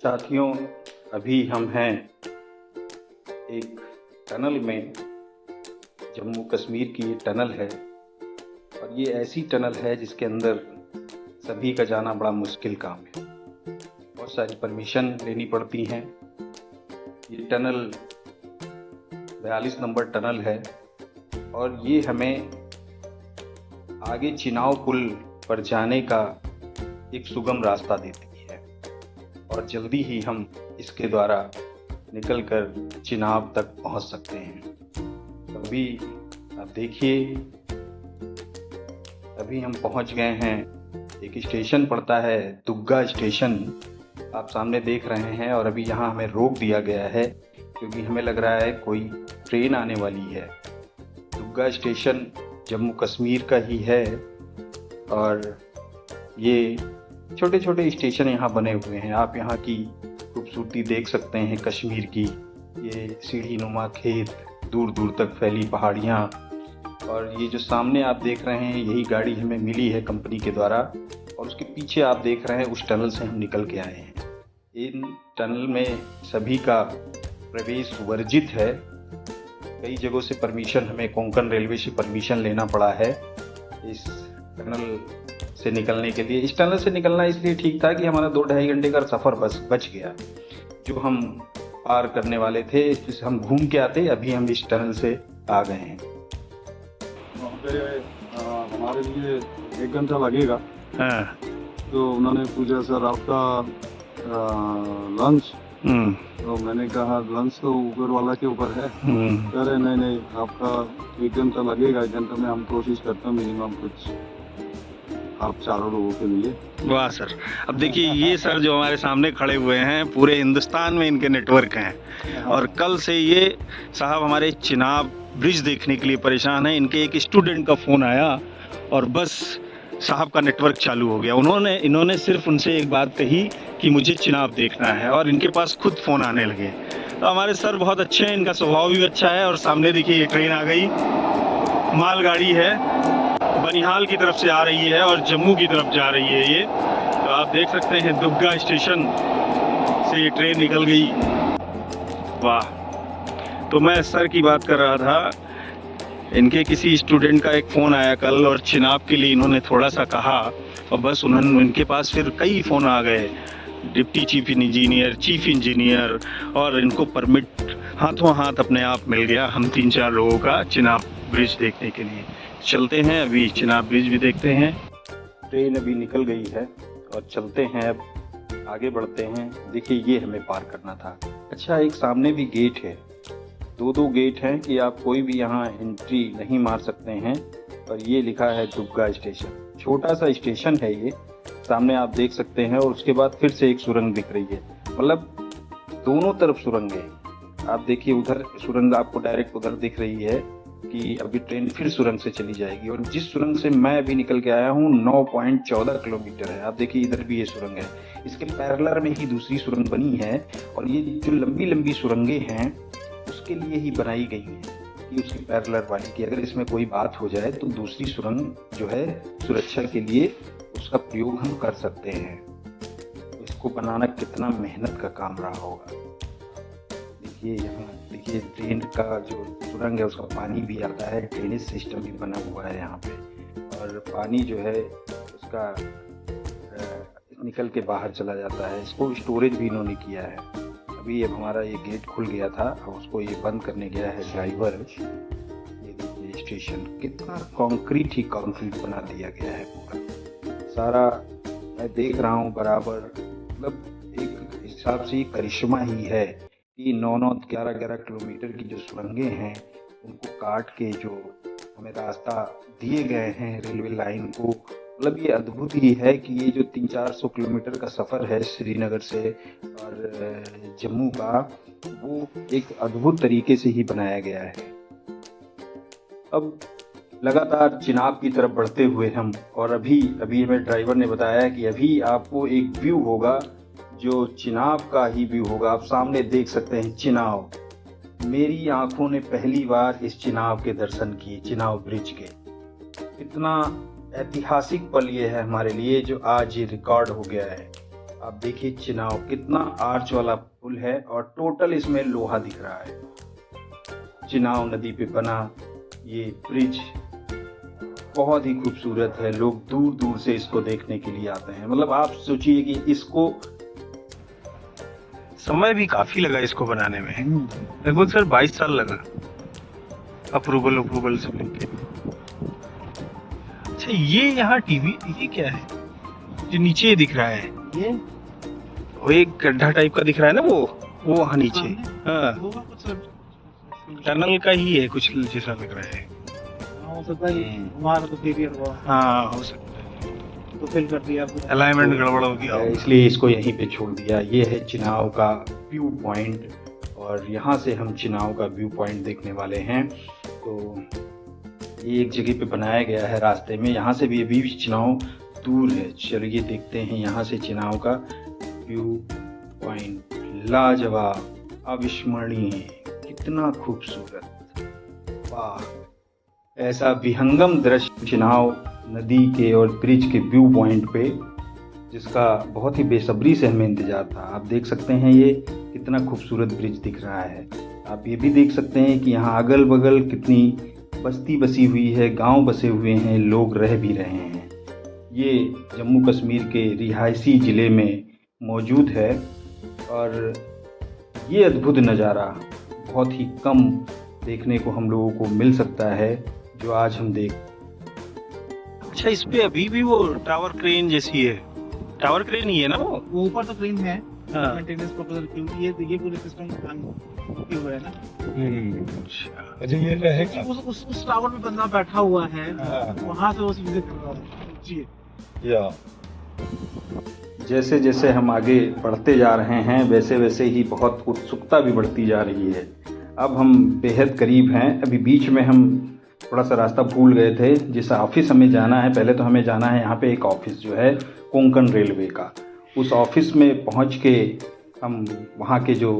साथियों, अभी हम हैं एक टनल में। जम्मू कश्मीर की ये टनल है और ये ऐसी टनल है जिसके अंदर सभी का जाना बड़ा मुश्किल काम है। बहुत सारी परमिशन लेनी पड़ती हैं। ये टनल 42 नंबर टनल है और ये हमें आगे चिनाव पुल पर जाने का एक सुगम रास्ता देती है और जल्दी ही हम इसके द्वारा निकलकर चिनाब तक पहुंच सकते हैं। अभी आप देखिए, अभी हम पहुंच गए हैं। एक स्टेशन पड़ता है दुग्गा स्टेशन, आप सामने देख रहे हैं। और अभी यहाँ हमें रोक दिया गया है क्योंकि हमें लग रहा है कोई ट्रेन आने वाली है। दुग्गा स्टेशन जम्मू कश्मीर का ही है और ये छोटे छोटे स्टेशन यहाँ बने हुए हैं। आप यहाँ की खूबसूरती देख सकते हैं कश्मीर की। ये सीढ़ी नुमा खेत, दूर दूर तक फैली पहाड़ियाँ, और ये जो सामने आप देख रहे हैं यही गाड़ी हमें मिली है कंपनी के द्वारा। और उसके पीछे आप देख रहे हैं उस टनल से हम निकल के आए हैं। इन टनल में सभी का प्रवेश वर्जित है। कई जगहों से परमिशन, हमें कोंकण रेलवे से परमिशन लेना पड़ा है इस टनल से निकलने के लिए। इस टनल से निकलना इसलिए ठीक था कि हमारा 2-2.5 घंटे का सफ़र बच गया जो हम पार करने वाले थे। इसलिए हम घूम के आते, अभी हम इस टनल से आ गए हैं। हमारे लिए 1 घंटा लगेगा। हाँ। तो उन्होंने पूछा सर आपका लंच, तो मैंने कहा लंच तो ऊपर वाला के ऊपर है। कह रहे नहीं आपका 1 घंटा लगेगा। 1 घंटे में हम कोशिश करते हैं मिनिमम कुछ आप 4 लोगों के लिए। वाह सर, अब देखिए ये सर जो हमारे सामने खड़े हुए हैं, पूरे हिंदुस्तान में इनके नेटवर्क हैं और कल से ये साहब हमारे चिनाब ब्रिज देखने के लिए परेशान हैं। इनके एक स्टूडेंट का फ़ोन आया और बस साहब का नेटवर्क चालू हो गया। इन्होंने सिर्फ उनसे एक बात कही कि मुझे चिनाब देखना है और इनके पास खुद फ़ोन आने लगे। तो हमारे सर बहुत अच्छे हैं, इनका स्वभाव भी अच्छा है। और सामने देखिए ये ट्रेन आ गई, मालगाड़ी है, बनिहाल की तरफ से आ रही है और जम्मू की तरफ जा रही है ये। तो आप देख सकते हैं दुग्गा स्टेशन से ये ट्रेन निकल गई। वाह। तो मैं सर की बात कर रहा था, इनके किसी स्टूडेंट का एक फ़ोन आया कल और चिनाब के लिए इन्होंने थोड़ा सा कहा और बस इनके पास फिर कई फ़ोन आ गए, deputy chief engineer, chief engineer, और इनको परमिट हाथों हाथ अपने आप मिल गया हम 3-4 लोगों का चिनाब ब्रिज देखने के लिए। चलते हैं, अभी चिनाब ब्रिज भी देखते हैं। ट्रेन अभी निकल गई है और चलते हैं, अब आगे बढ़ते हैं। देखिए ये हमें पार करना था। अच्छा, एक सामने भी गेट है, 2 गेट हैं कि आप कोई भी यहाँ एंट्री नहीं मार सकते हैं। और ये लिखा है दुग्गा स्टेशन, छोटा सा स्टेशन है ये, सामने आप देख सकते हैं। और उसके बाद फिर से एक सुरंग दिख रही है, मतलब दोनों तरफ सुरंग है। आप देखिए उधर सुरंग आपको डायरेक्ट उधर दिख रही है कि अभी ट्रेन फिर सुरंग से चली जाएगी। और जिस सुरंग से मैं अभी निकल के आया हूँ 9.14 किलोमीटर है। आप देखिए इधर भी ये सुरंग है, इसके पैरेलल में ही दूसरी सुरंग बनी है। और ये जो लंबी लंबी सुरंगें हैं उसके लिए ही बनाई गई है कि उसकी पैरेलल वाली की अगर इसमें कोई बात हो जाए तो दूसरी सुरंग जो है सुरक्षा के लिए उसका प्रयोग हम कर सकते हैं। इसको बनाना कितना मेहनत का काम रहा होगा। देखिए यहाँ देखिए ट्रेन का जो सुरंग है उसका पानी भी आता है, ड्रेनेज सिस्टम भी बना हुआ है यहाँ पे। और पानी जो है उसका निकल के बाहर चला जाता है। इसको स्टोरेज भी इन्होंने किया है। अभी अब हमारा ये गेट खुल गया था, अब उसको ये बंद करने गया है ड्राइवर। ये देखिए स्टेशन कितना कंक्रीट ही कंक्रीट बना दिया गया है पूरा सारा। मैं देख रहा हूँ बराबर, मतलब एक हिसाब से ये करिश्मा ही है कि 9-9, 11-11 किलोमीटर की जो सुरंगें हैं उनको काट के जो हमें रास्ता दिए गए हैं रेलवे लाइन को, मतलब ये अद्भुत ही है कि ये जो 300-400 किलोमीटर का सफ़र है श्रीनगर से और जम्मू का, वो एक अद्भुत तरीके से ही बनाया गया है। अब लगातार चिनाब की तरफ बढ़ते हुए हम, और अभी हमें ड्राइवर ने बताया कि अभी आपको एक व्यू होगा जो चिनाब का ही व्यू होगा। आप सामने देख सकते हैं चिनाब। मेरी आंखों ने पहली बार इस चिनाब के दर्शन किए, चिनाब ब्रिज के। इतना ऐतिहासिक पल ये है हमारे लिए जो आज ये रिकॉर्ड हो गया है। आप देखिए चिनाव कितना आर्च वाला पुल है और टोटल इसमें लोहा दिख रहा है। चिनाव नदी पे बना ये ब्रिज बहुत ही खूबसूरत है। लोग दूर दूर से इसको देखने के लिए आते हैं। मतलब आप सोचिए कि इसको समय भी काफी लगा इसको बनाने में, लगभग सर 22 साल लगा अप्रूवल से लेके। अच्छा ये यहाँ टीवी, ये क्या है जो नीचे दिख रहा है? ये वो एक गड्ढा टाइप का दिख रहा है ना, वो वहाँ नीचे। हाँ टनल का ही है कुछ जैसा लग रहा है। हो सकता है हमारा तो फेलियर हुआ, हाँ हो सकता है, तो फेल कर दिया, अलाइनमेंट गड़बड़ हो गया। इसलिए इसको यहीं पे छोड़ दिया। ये है चिनाव का व्यू पॉइंट और यहाँ से हम चिनाव का व्यू पॉइंट देखने वाले हैं। तो ये एक जगह पे बनाया गया है रास्ते में, यहाँ से भी अभी भी चिनाव दूर है। चलिए देखते हैं यहाँ से चिनाव का व्यू पॉइंट। लाजवाब, अविस्मरणीय, कितना खूबसूरत, वाह! ऐसा विहंगम दृश्य चिनाव नदी के और ब्रिज के व्यू पॉइंट पे, जिसका बहुत ही बेसब्री से हमें इंतजार था। आप देख सकते हैं ये कितना खूबसूरत ब्रिज दिख रहा है। आप ये भी देख सकते हैं कि यहाँ अगल बगल कितनी बस्ती बसी हुई है, गांव बसे हुए हैं, लोग रह भी रहे हैं। ये जम्मू कश्मीर के रिहायशी ज़िले में मौजूद है और ये अद्भुत नज़ारा बहुत ही कम देखने को हम लोगों को मिल सकता है, जो आज हम देख। अच्छा इस पे अभी भी वो टावर क्रेन जैसी है, टावर क्रेन ही है ना वो? ऊपर तो क्रेन है, हाँ। मेंटेनेंस प्रपोजल क्योंकि ये पूरे सिस्टम की हुआ है ना। अच्छा ये रहेगा उस टावर में बंदा बैठा हुआ है, हाँ। वहाँ से वो सीधे कर रहा है। या जैसे जैसे हम आगे बढ़ते जा रहे हैं वैसे वैसे ही बहुत उत्सुकता भी बढ़ती जा रही है। अब हम बेहद करीब हैं। अभी बीच में हम थोड़ा सा रास्ता भूल गए थे। जिस ऑफिस हमें जाना है, पहले तो हमें जाना है यहाँ पे एक ऑफिस जो है कोंकण रेलवे का। उस ऑफिस में पहुँच के हम वहाँ के जो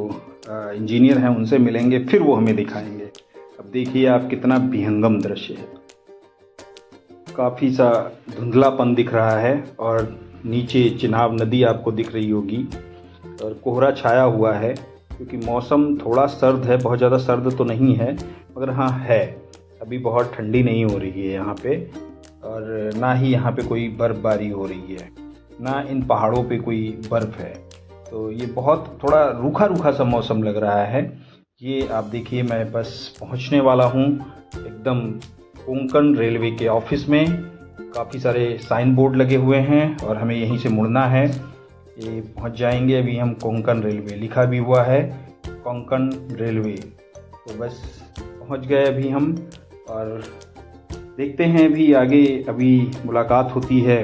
इंजीनियर हैं उनसे मिलेंगे, फिर वो हमें दिखाएंगे। अब देखिए आप कितना विहंगम दृश्य है। काफ़ी सा धुंधलापन दिख रहा है और नीचे चिनाब नदी आपको दिख रही होगी और कोहरा छाया हुआ है क्योंकि मौसम थोड़ा सर्द है। बहुत ज़्यादा सर्द तो नहीं है मगर हाँ है, अभी बहुत ठंडी नहीं हो रही है यहाँ पे और ना ही यहाँ पे कोई बर्फ़बारी हो रही है, ना इन पहाड़ों पे कोई बर्फ़ है। तो ये बहुत थोड़ा रूखा रूखा सा मौसम लग रहा है। ये आप देखिए मैं बस पहुँचने वाला हूँ एकदम कोंकण रेलवे के ऑफिस में। काफ़ी सारे साइन बोर्ड लगे हुए हैं और हमें यहीं से मुड़ना है। ये पहुंच जाएंगे। अभी हम कोंकण रेलवे, लिखा भी हुआ है कोंकण रेलवे। तो बस पहुंच गए अभी हम और देखते हैं अभी आगे। अभी मुलाकात होती है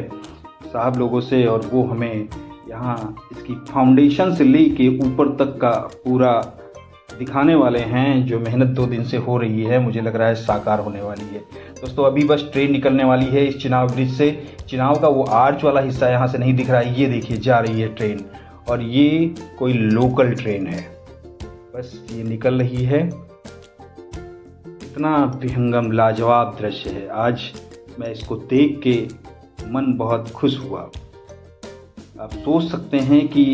साहब लोगों से और वो हमें यहाँ इसकी फाउंडेशन से ले के ऊपर तक का पूरा दिखाने वाले हैं। जो मेहनत 2 दिन से हो रही है मुझे लग रहा है साकार होने वाली है। दोस्तों अभी बस ट्रेन निकलने वाली है इस चिनाव ब्रिज से। चिनाव का वो आर्च वाला हिस्सा यहाँ से नहीं दिख रहा है। ये देखिए जा रही है ट्रेन और ये कोई लोकल ट्रेन है। बस ये निकल रही है। इतना विहंगम लाजवाब दृश्य है। आज मैं इसको देख के मन बहुत खुश हुआ। आप सोच सकते हैं कि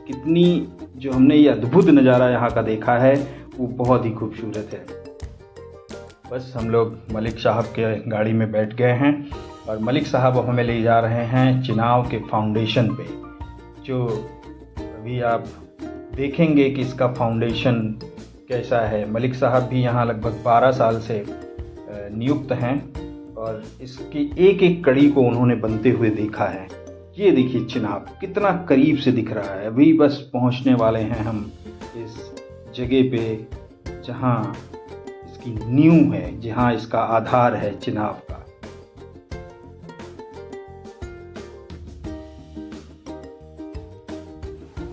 कितनी जो हमने ये अद्भुत नज़ारा यहाँ का देखा है वो बहुत ही खूबसूरत है। बस हम लोग मलिक साहब के गाड़ी में बैठ गए हैं और मलिक साहब अब हमें ले जा रहे हैं चिनाव के फाउंडेशन पे, जो अभी आप देखेंगे कि इसका फाउंडेशन कैसा है। मलिक साहब भी यहाँ लगभग 12 साल से नियुक्त हैं और इसकी एक एक कड़ी को उन्होंने बनते हुए देखा है। ये देखिए चिनाब कितना करीब से दिख रहा है। अभी बस पहुंचने वाले हैं हम इस जगह पे जहां इसकी नींव है, जहां इसका आधार है चिनाब का।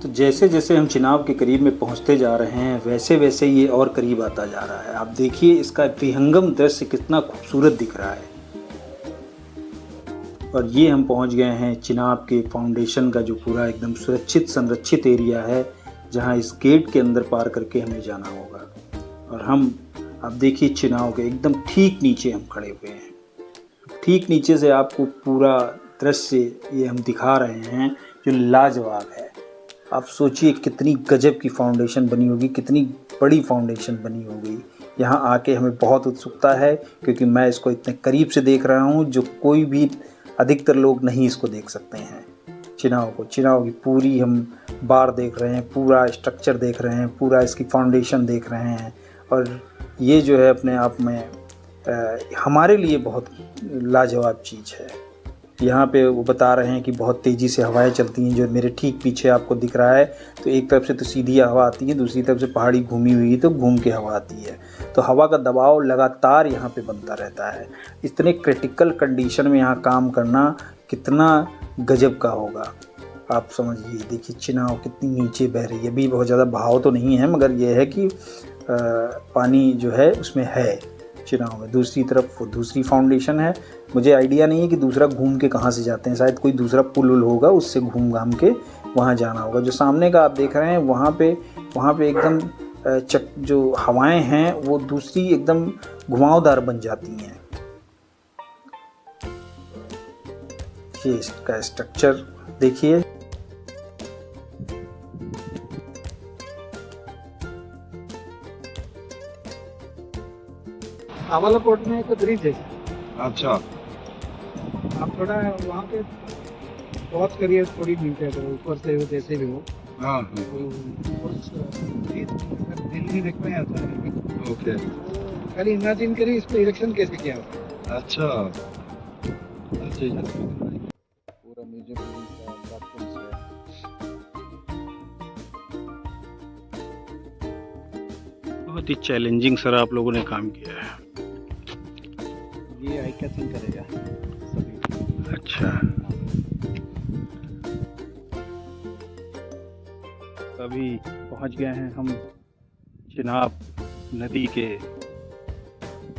तो जैसे जैसे हम चिनाब के करीब में पहुंचते जा रहे हैं वैसे वैसे ये और करीब आता जा रहा है। आप देखिए इसका विहंगम दृश्य कितना खूबसूरत दिख रहा है। और ये हम पहुंच गए हैं चिनाब के फाउंडेशन का जो पूरा एकदम सुरक्षित संरक्षित एरिया है, जहां इस गेट के अंदर पार करके हमें जाना होगा। और हम आप देखिए चिनाब के एकदम ठीक नीचे हम खड़े हुए हैं। ठीक नीचे से आपको पूरा दृश्य ये हम दिखा रहे हैं जो लाजवाब है। आप सोचिए कितनी गजब की फाउंडेशन बनी होगी, कितनी बड़ी फाउंडेशन बनी होगी। यहाँ आके हमें बहुत उत्सुकता है क्योंकि मैं इसको इतने करीब से देख रहा हूँ जो कोई भी अधिकतर लोग नहीं इसको देख सकते हैं। चिनाव की पूरी हम बार देख रहे हैं, पूरा स्ट्रक्चर देख रहे हैं, पूरा इसकी फाउंडेशन देख रहे हैं। और ये जो है अपने आप में हमारे लिए बहुत लाजवाब चीज़ है। यहाँ पे वो बता रहे हैं कि बहुत तेज़ी से हवाएं चलती हैं, जो मेरे ठीक पीछे आपको दिख रहा है। तो एक तरफ से तो सीधी हवा आती है, दूसरी तरफ से पहाड़ी घूमी हुई है तो घूम के हवा आती है। तो हवा का दबाव लगातार यहाँ पे बनता रहता है। इतने क्रिटिकल कंडीशन में यहाँ काम करना कितना गजब का होगा आप समझिए। देखिए चिनाव कितनी नीचे बह रही है। अभी बहुत ज़्यादा बहाव तो नहीं है, मगर यह है कि पानी जो है उसमें है चिनाव में। दूसरी तरफ वो दूसरी फाउंडेशन है। मुझे आइडिया नहीं है कि दूसरा घूम के कहाँ से जाते हैं, शायद कोई दूसरा पुल होगा, उससे घूम घाम के वहाँ जाना होगा। जो सामने का आप देख रहे हैं वहाँ पे एकदम जो हवाएं हैं वो दूसरी एकदम घुमावदार बन जाती हैं। ये इसका स्ट्रक्चर देखिए। आवाला पोर्ट में एक ब्रिज है। अच्छा, आप थोड़ा वहाँ पे बहुत करिए, थोड़ी मिलते हैं ऊपर से जैसे भी हो। हाँ दिल्ली देख में आता है। ओके, खाली इमेजिन करिए इसको इलेक्शन कैसे किया होगा। अच्छा पूरा म्यूजियम बहुत ही चैलेंजिंग सर आप लोगों ने काम किया है। ये आई कैचिंग करेगा सभी। अच्छा, अभी पहुंच गए हैं हम चिनाब नदी के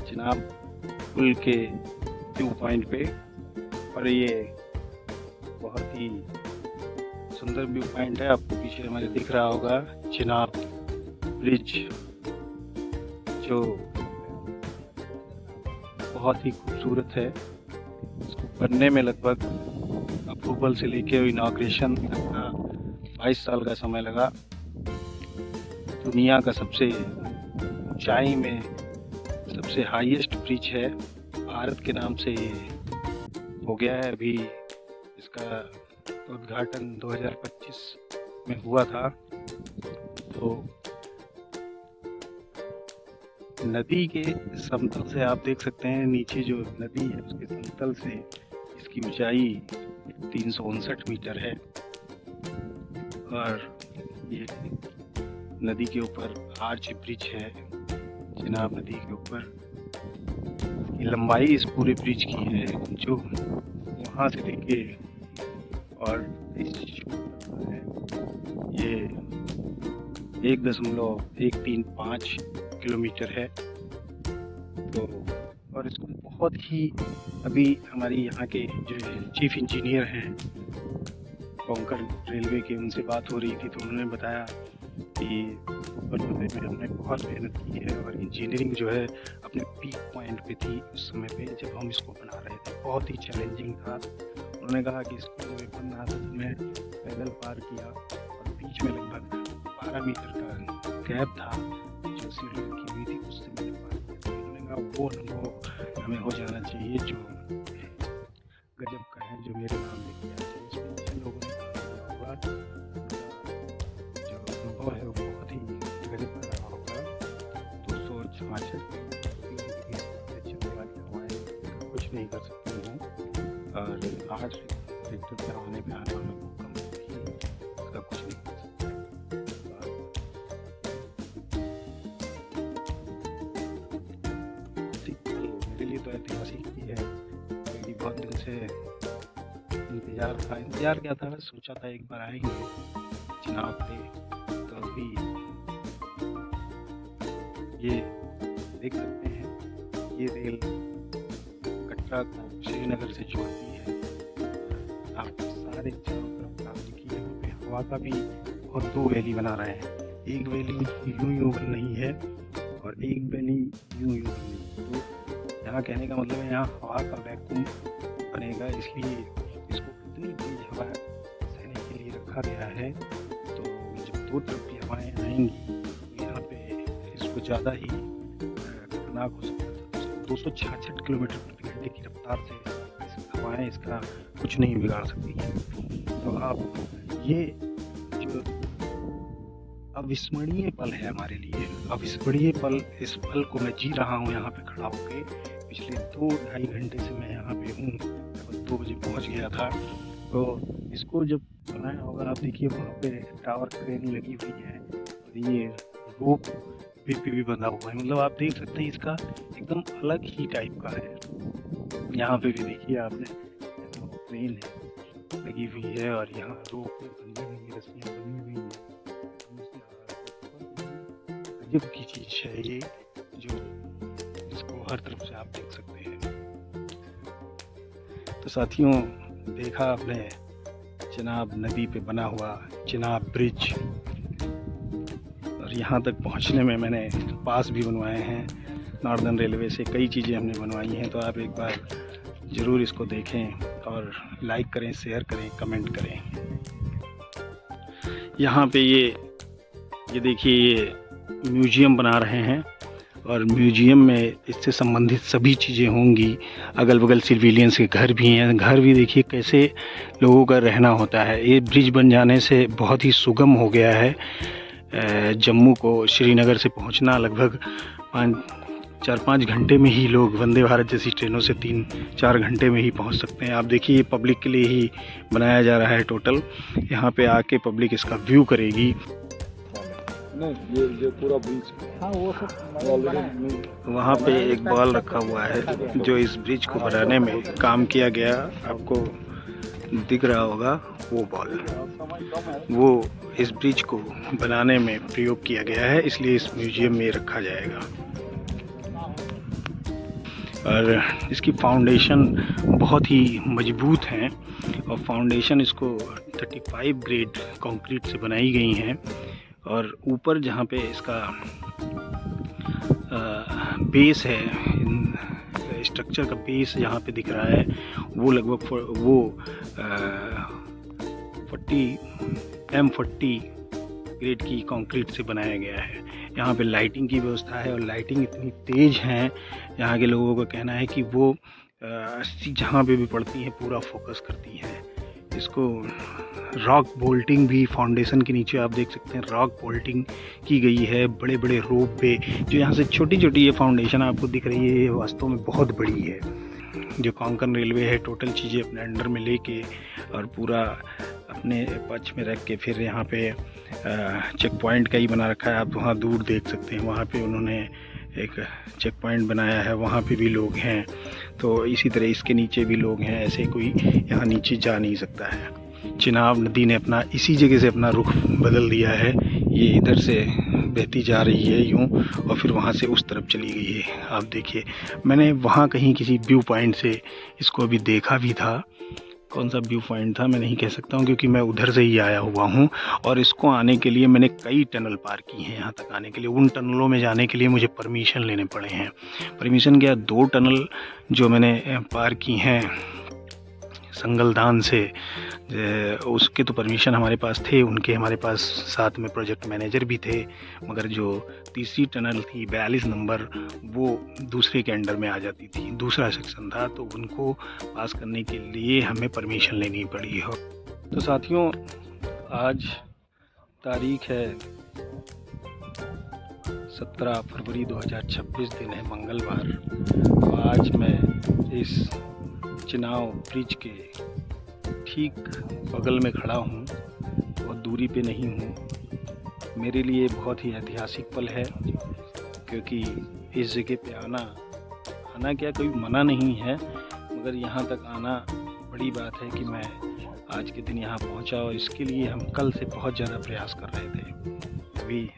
चिनाब पुल के व्यू पॉइंट पे। और ये बहुत ही सुंदर व्यू पॉइंट है। आपको पीछे हमारे दिख रहा होगा चिनाब ब्रिज, जो बहुत ही खूबसूरत है। इसको बनने में लगभग अप्रूवल से लेके इनॉग्रेशन तक का 22 साल का समय लगा। दुनिया का सबसे ऊंचाई में सबसे हाईएस्ट ब्रिज है, भारत के नाम से ये हो गया है। अभी इसका उद्घाटन 2025 में हुआ था। तो नदी के समतल से आप देख सकते हैं, नीचे जो नदी है उसके समतल से इसकी ऊंचाई 359 मीटर है। और ये नदी के ऊपर आर्च ब्रिज है, चिनाब नदी के ऊपर। इसकी लंबाई इस पूरे ब्रिज की है जो वहाँ से लेके और है ये 1.135 किलोमीटर है। तो और इसको बहुत ही अभी हमारी यहाँ के जो चीफ इंजीनियर हैं कोंकण रेलवे के, उनसे बात हो रही थी तो उन्होंने बताया कि बनने में हमने बहुत मेहनत की है और इंजीनियरिंग जो है अपने पीक पॉइंट पे थी उस समय पे जब हम इसको बना रहे थे। बहुत ही चैलेंजिंग था। उन्होंने कहा कि इसको जब बन रहा था तो मैं पैदल पार किया और बीच में लगभग 12 मीटर का गैप था जो सीढ़ी रखी हुई थी, उससे मैंने पार किया। उन्होंने कहा वो अनुभव हमें हो जाना चाहिए जो गजब का है, जो मेरे नाम लेके आते हैं। इसमें जिन लोगों ने काम किया होगा जो अनुभव है वो बहुत ही गजब का रहा होगा। 266 चलने वाली हवाएं कुछ नहीं कर सकती हैं और 8 रिक्टर पैमाने पे आने वाला भूकंप भी इसका कुछ नहीं कर सकता। मेरे लिए तो ऐतिहासिक ही है क्योंकि बहुत दिन से इंतजार क्या था, सोचा था एक बार आएंगे चिनाब पे। तो अभी ये देख सकते हैं, ये रेल कटरा को श्रीनगर से जोड़ती है। आप सारे चारों तरफ काम देखिए, यहाँ पे हवा का भी बहुत 2 वैली बना रहे हैं। एक वैली यूं बन रही है और एक वैली यूं बन रही है। तो यहाँ कहने का मतलब है यहाँ हवा का वैक्यूम बनेगा, इसलिए इसको इतनी तेज हवा सहने के लिए रखा गया है। तो दो तरफ भी हवाएं आएंगी तो यहाँ पे इसको ज़्यादा ही खतरनाक हो सकता है। 266 किलोमीटर प्रति घंटे की रफ्तार से हवाएं इसका कुछ नहीं बिगाड़ सकती हैं। तो आप ये जो अविस्मरणीय पल है हमारे लिए, अविस्मरणीय पल, इस पल को मैं जी रहा हूँ यहाँ पे खड़ा होके। पिछले 2-2.5 घंटे से मैं यहाँ पे हूँ, लगभग 2 बजे पहुँच गया था। तो इसको जब बनाया होगा, आप देखिए वहाँ पे टावर क्रेन लगी हुई है और ये रोप पे भी बंधा हुआ है। मतलब आप देख सकते हैं इसका एकदम अलग ही टाइप का है। यहाँ पे भी देखिए आपने क्रेन है लगी हुई है और यहाँ रोप बनी हुई है, रस्सियाँ बनी हुई हैं। अजब की चीज़ है ये, जो इसको हर तरफ से आप देख सकते हैं। तो साथियों, देखा आपने चिनाब नदी पे बना हुआ चिनाब ब्रिज, और यहाँ तक पहुँचने में मैंने पास भी बनवाए हैं नॉर्दर्न रेलवे से, कई चीज़ें हमने बनवाई हैं। तो आप एक बार ज़रूर इसको देखें और लाइक करें, शेयर करें, कमेंट करें। यहाँ पे ये देखिए, ये म्यूजियम बना रहे हैं और म्यूजियम में इससे संबंधित सभी चीज़ें होंगी। अगल बगल सिविलियंस के घर भी हैं, घर भी देखिए कैसे लोगों का रहना होता है। ये ब्रिज बन जाने से बहुत ही सुगम हो गया है जम्मू को श्रीनगर से पहुंचना। लगभग 4-5 घंटे में ही लोग वंदे भारत जैसी ट्रेनों से 3-4 घंटे में ही पहुंच सकते हैं। आप देखिए, ये पब्लिक के लिए ही बनाया जा रहा है टोटल। यहाँ पे आके पब्लिक इसका व्यू करेगी। नहीं, ये पूरा ब्रिज, हाँ वो सब वहाँ पे एक बॉल रखा हुआ है जो इस ब्रिज को बनाने में काम किया गया, आपको दिख रहा होगा वो बॉल, वो इस ब्रिज को बनाने में प्रयोग किया गया है, इसलिए इस म्यूजियम में रखा जाएगा। और इसकी फाउंडेशन बहुत ही मजबूत है और फाउंडेशन इसको 35 ग्रेड कंक्रीट से बनाई गई हैं। और ऊपर जहाँ पे इसका बेस है, स्ट्रक्चर का बेस जहाँ पे दिख रहा है, वो लगभग M40 ग्रेड की कंक्रीट से बनाया गया है। यहाँ पे लाइटिंग की व्यवस्था है और लाइटिंग इतनी तेज़ है, यहाँ के लोगों का कहना है कि वो जहाँ पे भी पड़ती हैं पूरा फोकस करती हैं। इसको रॉक बोल्टिंग भी फाउंडेशन के नीचे आप देख सकते हैं, रॉक बोल्टिंग की गई है बड़े बड़े रोप पे। जो यहाँ से छोटी छोटी ये फाउंडेशन आपको दिख रही है, ये वास्तव में बहुत बड़ी है। जो कोंकण रेलवे है टोटल चीज़ें अपने अंडर में लेके और पूरा अपने पक्ष में रख के फिर यहाँ पे चेक पॉइंट का ही बना रखा है। आप वहाँ दूर देख सकते हैं, वहाँ पे उन्होंने एक चेक पॉइंट बनाया है, वहाँ पे भी लोग हैं। तो इसी तरह इसके नीचे भी लोग हैं, ऐसे कोई यहाँ नीचे जा नहीं सकता है। चिनाब नदी ने अपना इसी जगह से अपना रुख बदल दिया है, ये इधर से बहती जा रही है यूँ और फिर वहाँ से उस तरफ चली गई है। आप देखिए, मैंने वहाँ कहीं किसी व्यू पॉइंट से इसको अभी देखा भी था। कौन सा व्यू पॉइंट था मैं नहीं कह सकता हूँ, क्योंकि मैं उधर से ही आया हुआ हूँ और इसको आने के लिए मैंने कई टनल पार की हैं। यहाँ तक आने के लिए, उन टनलों में जाने के लिए मुझे परमिशन लेने पड़े हैं। परमिशन क्या, 2 टनल जो मैंने पार की हैं संगलदान से, उसके तो परमिशन हमारे पास थे, उनके हमारे पास साथ में प्रोजेक्ट मैनेजर भी थे। मगर जो तीसरी टनल थी 42 नंबर, वो दूसरे के अंडर में आ जाती थी, दूसरा सेक्शन था, तो उनको पास करने के लिए हमें परमिशन लेनी पड़ी हो। तो साथियों, आज तारीख है 17 फरवरी 2026, दिन है मंगलवार। तो आज मैं इस चिनाब ब्रिज के ठीक बगल में खड़ा हूँ, बहुत दूरी पे नहीं हूँ। मेरे लिए बहुत ही ऐतिहासिक पल है, क्योंकि इस जगह पे आना क्या कोई मना नहीं है, मगर यहाँ तक आना बड़ी बात है कि मैं आज के दिन यहाँ पहुँचा। और इसके लिए हम कल से बहुत ज़्यादा प्रयास कर रहे थे। अभी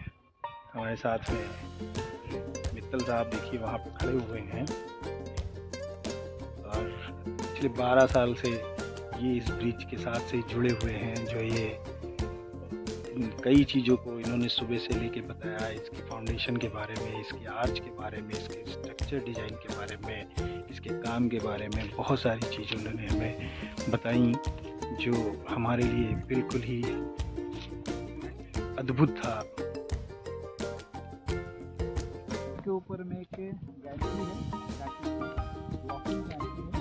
हमारे साथ में मित्तल साहब देखिए वहाँ पे खड़े हुए हैं और पिछले 12 साल से ये इस ब्रिज के साथ से जुड़े हुए हैं। जो ये कई चीज़ों को इन्होंने सुबह से लेके बताया, इसकी फाउंडेशन के बारे में, इसके आर्च के बारे में, इसके स्ट्रक्चर डिज़ाइन के बारे में, इसके काम के बारे में बहुत सारी चीज़ें उन्होंने हमें बताई, जो हमारे लिए बिल्कुल ही अद्भुत था। के ऊपर में एक गैलरी है, वॉकिंग गैलरी है।